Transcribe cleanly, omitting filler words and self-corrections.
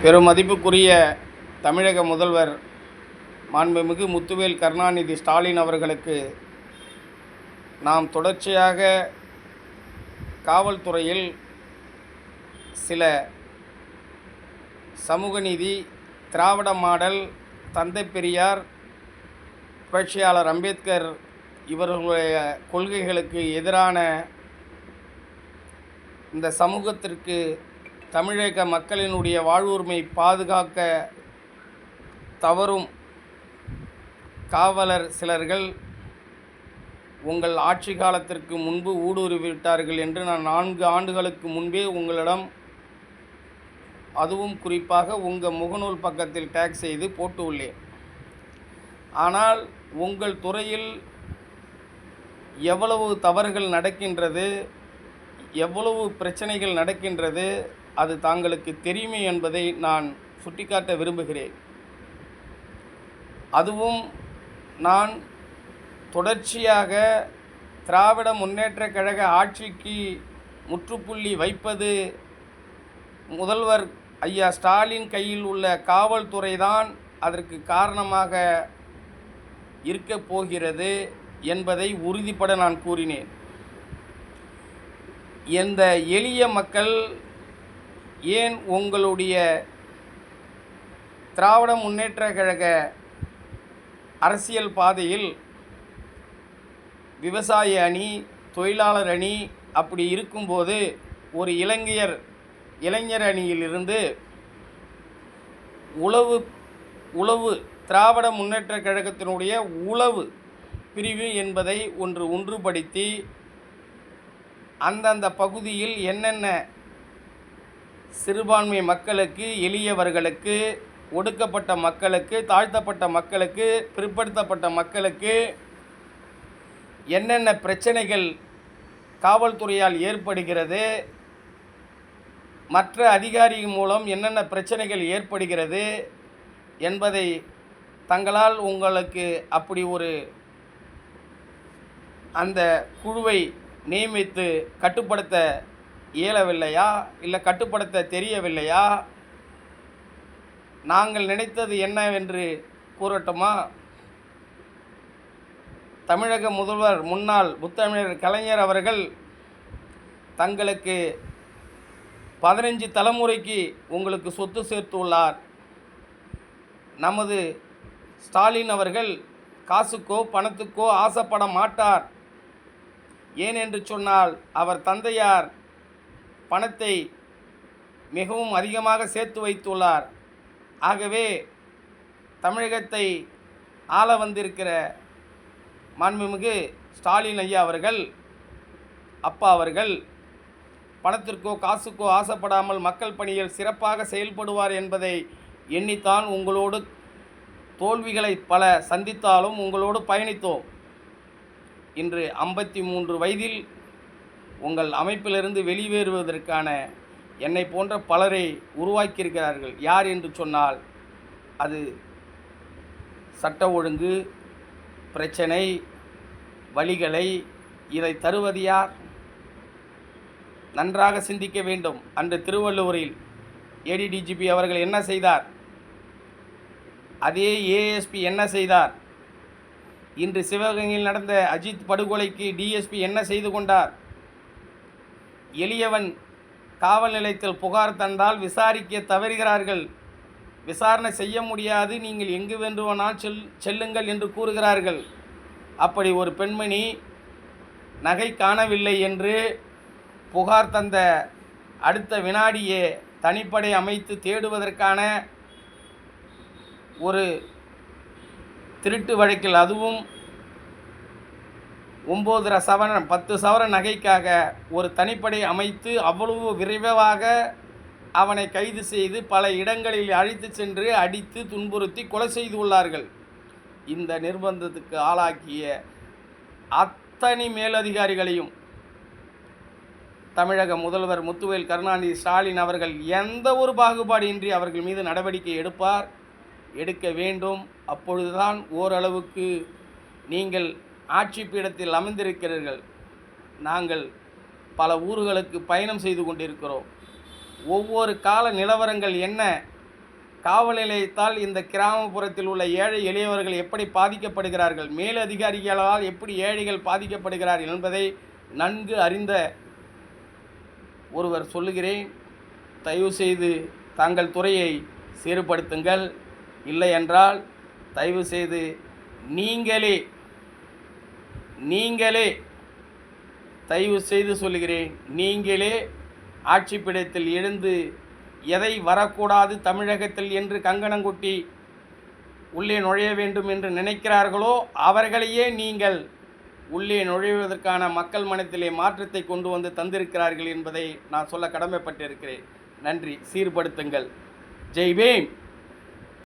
பெரும் மதிப்புக்குரிய தமிழக முதல்வர் மாண்புமிகு முத்துவேல் கருணாநிதி ஸ்டாலின் அவர்களுக்கு நாம் தொடர்ச்சியாக காவல்துறையில் சில சமூக நீதி, திராவிட மாடல், தந்தை பெரியார், புரட்சியாளர் அம்பேத்கர் இவர்களுடைய கொள்கைகளுக்கு எதிரான இந்த சமூகத்திற்கு தமிழக மக்களினுடைய வாழ்வுரிமை பாதுகாக்க தவறும் காவலர் சிலர்கள் உங்கள் ஆட்சி காலத்திற்கு முன்பு ஊடுருவிவிட்டார்கள் என்று நான் 4 ஆண்டுகளுக்கு முன்பே உங்களிடம், அதுவும் குறிப்பாக உங்கள் முகநூல் பக்கத்தில் டேக் செய்து போட்டு உள்ளேன். ஆனால் உங்கள் துறையில் எவ்வளவு தவறுகள் நடக்கின்றது, எவ்வளவு பிரச்சனைகள் நடக்கின்றது, அது தாங்களுக்கு தெரியுமே என்பதை நான் சுட்டிக்காட்ட விரும்புகிறேன். அதுவும் நான் தொடர்ச்சியாக திராவிட முன்னேற்றக் கழக ஆட்சிக்கு முற்றுப்புள்ளி வைப்பது முதல்வர் ஐயா ஸ்டாலின் கையில் உள்ள காவல்துறை தான் அதற்கு காரணமாக இருக்கப் போகிறது என்பதை உறுதிப்பட நான் கூறினேன். இந்த எளிய மக்கள் ஏன் உங்களுடைய திராவிட முன்னேற்றக் கழக அரசியல் பாதையில் விவசாய அணி, தொழிலாளர் அணி அப்படி இருக்கும்போது ஒரு இளைஞர் அணியிலிருந்து உளவு திராவிட முன்னேற்றக் கழகத்தினுடைய உளவு பிரிவு என்பதை ஒன்றுபடுத்தி அந்தந்த பகுதியில் என்னென்ன சிறுபான்மை மக்களுக்கு, எளியவர்களுக்கு, ஒடுக்கப்பட்ட மக்களுக்கு, தாழ்த்தப்பட்ட மக்களுக்கு, பிற்படுத்தப்பட்ட மக்களுக்கு என்னென்ன பிரச்சனைகள் காவல்துறையால் ஏற்படுகிறது, மற்ற அதிகாரிகள் மூலம் என்னென்ன பிரச்சனைகள் ஏற்படுகிறது என்பதை தங்களால் உங்களுக்கு அப்படி ஒரு அந்த குழுவை நியமித்து கட்டுப்படுத்த இயலவில்லையா, இல்லை கட்டுப்படுத்த தெரியவில்லையா? நாங்கள் நினைத்தது என்னவென்று கூறட்டுமா? தமிழக முதல்வர் முன்னாள் முத்தமிழர் கலைஞர் அவர்கள் தங்களுக்கு 15 தலைமுறைக்கு உங்களுக்கு சொத்து சேர்த்துள்ளார். நமது ஸ்டாலின் அவர்கள் காசுக்கோ பணத்துக்கோ ஆசைப்பட மாட்டார். ஏனென்று சொன்னால் அவர் தந்தையார் பணத்தை மிகவும் அதிகமாக சேர்த்து வைத்துள்ளார். ஆகவே தமிழகத்தை ஆள வந்திருக்கிற மாண்புமிகு ஸ்டாலின் ஐயா அவர்கள், அப்பா அவர்கள் பணத்திற்கோ காசுக்கோ ஆசைப்படாமல் மக்கள் பணியில் சிறப்பாக செயல்படுவார் என்பதை எண்ணித்தான் உங்களோடு தோல்விகளை பல சந்தித்தாலும் உங்களோடு பயணித்தோம். இன்று 53 வயதில் உங்கள் அமைப்பிலிருந்து வெளியேறுவதற்கான என்னை போன்ற பலரை உருவாக்கியிருக்கிறார்கள். யார் என்று சொன்னால் அது சட்ட ஒழுங்கு பிரச்சனை, வழிகளை இதை தருவது யார்? நன்றாக சிந்திக்க வேண்டும். அன்று திருவள்ளூரில் ஏடிடிஜிபி அவர்கள் என்ன செய்தார்? அதே ஏஎஸ்பி என்ன செய்தார்? இன்று சிவகங்கையில் நடந்த அஜித் படுகொலைக்கு டிஎஸ்பி என்ன செய்து கொண்டார்? எளியவன் காவல் நிலையத்தில் புகார் தந்தால் விசாரிக்க தவறுகிறார்கள். விசாரணை செய்ய முடியாது, நீங்கள் எங்கு வேண்டுமானால் செல்லுங்கள் என்று கூறுகிறார்கள். அப்படி ஒரு பெண்மணி நகை காணவில்லை என்று புகார் தந்த அடுத்த வினாடியே தனிப்படை அமைத்து தேடுவதற்கான ஒரு திருட்டு வழக்கில், அதுவும் 9.5 சவரன் 10 சவரன் நகைக்காக ஒரு தனிப்படை அமைத்து அவ்வளவு விரைவாக அவனை கைது செய்து பல இடங்களில் அழைத்து சென்று அடித்து துன்புறுத்தி கொலை செய்துள்ளார்கள். இந்த நிர்பந்தத்துக்கு ஆளாக்கிய அத்தனை மேலதிகாரிகளையும் தமிழக முதல்வர் முத்துவேல் கருணாநிதி ஸ்டாலின் அவர்கள் எந்த ஒரு பாகுபாடின்றி அவர்கள் மீது நடவடிக்கை எடுக்க வேண்டும். அப்பொழுதுதான் ஓரளவுக்கு நீங்கள் ஆட்சி பீடத்தில் அமர்ந்திருக்கிறீர்கள். நாங்கள் பல ஊர்களுக்கு பயணம் செய்து கொண்டிருக்கிறோம். ஒவ்வொரு கால நிலவரங்கள் என்ன காவல் நிலையத்தால் இந்த கிராமப்புறத்தில் உள்ள ஏழை எளியவர்கள் எப்படி பாதிக்கப்படுகிறார்கள், மேலதிகாரிகளால் எப்படி ஏழைகள் பாதிக்கப்படுகிறார்கள் என்பதை நன்கு அறிந்த ஒருவர் சொல்லுகிறேன். தயவுசெய்து தங்கள் துறையை சீர்படுத்துங்கள். இல்லை என்றால் தயவுசெய்து நீங்களே தயவு செய்து சொல்லுகிறேன், நீங்களே ஆட்சி பீடத்தில் எழுந்து எதை வரக்கூடாது தமிழகத்தில் என்று கங்கணங்குட்டி உள்ளே நுழைய வேண்டும் என்று நினைக்கிறார்களோ அவர்களையே நீங்கள் உள்ளே நுழைவதற்கான மக்கள் மனத்திலே மாற்றத்தை கொண்டு வந்து தந்திருக்கிறார்கள் என்பதை நான் சொல்ல கடமைப்பட்டிருக்கிறேன். நன்றி. சீர்படுத்துங்கள். ஜெய் பீம்.